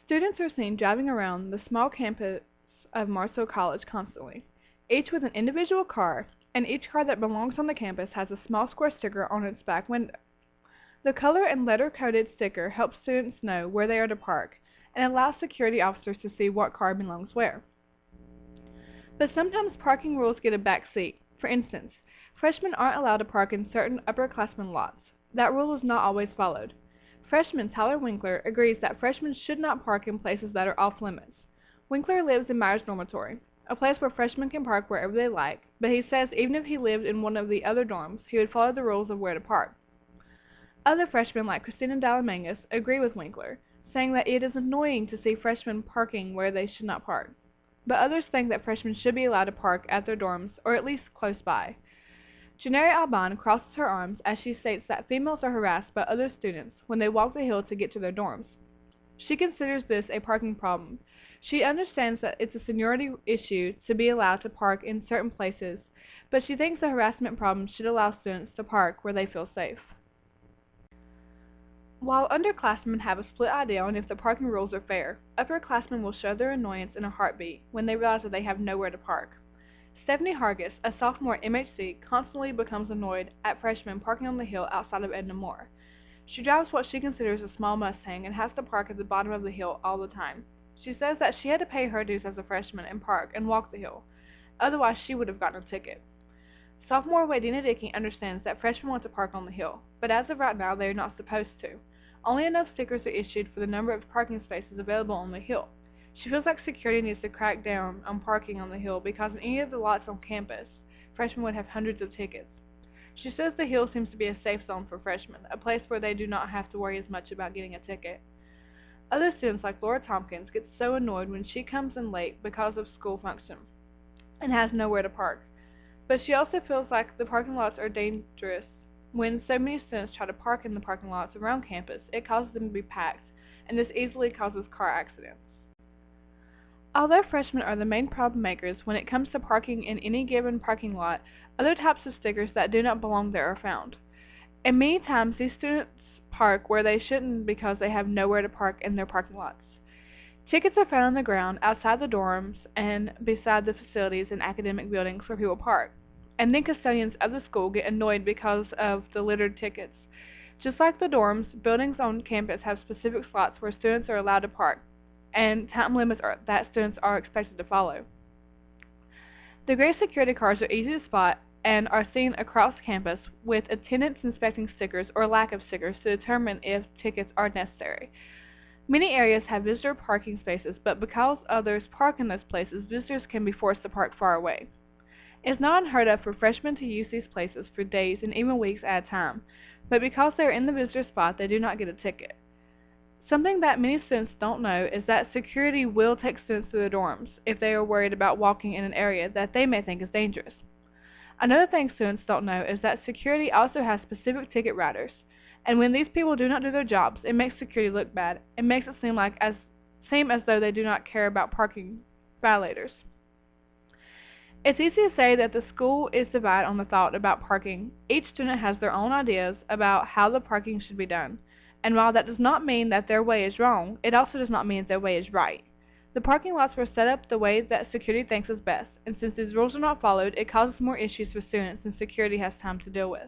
Students are seen driving around the small campus of Marceau College constantly, each with an individual car, and each car that belongs on the campus has a small square sticker on its back window. The color and letter-coded sticker helps students know where they are to park and allows security officers to see what car belongs where. But sometimes parking rules get a back seat. For instance, freshmen aren't allowed to park in certain upperclassmen lots. That rule is not always followed. Freshman Tyler Winkler agrees that freshmen should not park in places that are off-limits. Winkler lives in Myers Dormitory, a place where freshmen can park wherever they like, but he says even if he lived in one of the other dorms, he would follow the rules of where to park. Other freshmen, like Christina Dalamangas, agree with Winkler, saying that it is annoying to see freshmen parking where they should not park. But others think that freshmen should be allowed to park at their dorms, or at least close by. Janari Alban crosses her arms as she states that females are harassed by other students when they walk the hill to get to their dorms. She considers this a parking problem. She understands that it's a seniority issue to be allowed to park in certain places, but she thinks the harassment problem should allow students to park where they feel safe. While underclassmen have a split idea on if the parking rules are fair, upperclassmen will show their annoyance in a heartbeat when they realize that they have nowhere to park. Stephanie Hargis, a sophomore at MHC, constantly becomes annoyed at freshmen parking on the hill outside of Edna Moore. She drives what she considers a small Mustang and has to park at the bottom of the hill all the time. She says that she had to pay her dues as a freshman and park and walk the hill. Otherwise, she would have gotten a ticket. Sophomore Wadena Dickey understands that freshmen want to park on the hill, but as of right now, they are not supposed to. Only enough stickers are issued for the number of parking spaces available on the hill. She feels like security needs to crack down on parking on the hill because in any of the lots on campus, freshmen would have hundreds of tickets. She says the hill seems to be a safe zone for freshmen, a place where they do not have to worry as much about getting a ticket. Other students like Laura Tompkins get so annoyed when she comes in late because of school function and has nowhere to park. But she also feels like the parking lots are dangerous. When so many students try to park in the parking lots around campus, it causes them to be packed, and this easily causes car accidents. Although freshmen are the main problem makers when it comes to parking in any given parking lot, other types of stickers that do not belong there are found. And many times these students park where they shouldn't because they have nowhere to park in their parking lots. Tickets are found on the ground outside the dorms and beside the facilities and academic buildings where people park. And then custodians of the school get annoyed because of the littered tickets. Just like the dorms, buildings on campus have specific slots where students are allowed to park, and time limits that students are expected to follow. The gray security cars are easy to spot and are seen across campus with attendants inspecting stickers or lack of stickers to determine if tickets are necessary. Many areas have visitor parking spaces, but because others park in those places, visitors can be forced to park far away. It's not unheard of for freshmen to use these places for days and even weeks at a time, but because they are in the visitor spot, they do not get a ticket. Something that many students don't know is that security will take students to their dorms if they are worried about walking in an area that they may think is dangerous. Another thing students don't know is that security also has specific ticket writers, and when these people do not do their jobs, it makes security look bad. It makes it seem as though they do not care about parking violators. It's easy to say that the school is divided on the thought about parking. Each student has their own ideas about how the parking should be done. And while that does not mean that their way is wrong, it also does not mean that their way is right. The parking lots were set up the way that security thinks is best, and since these rules are not followed, it causes more issues for students than security has time to deal with.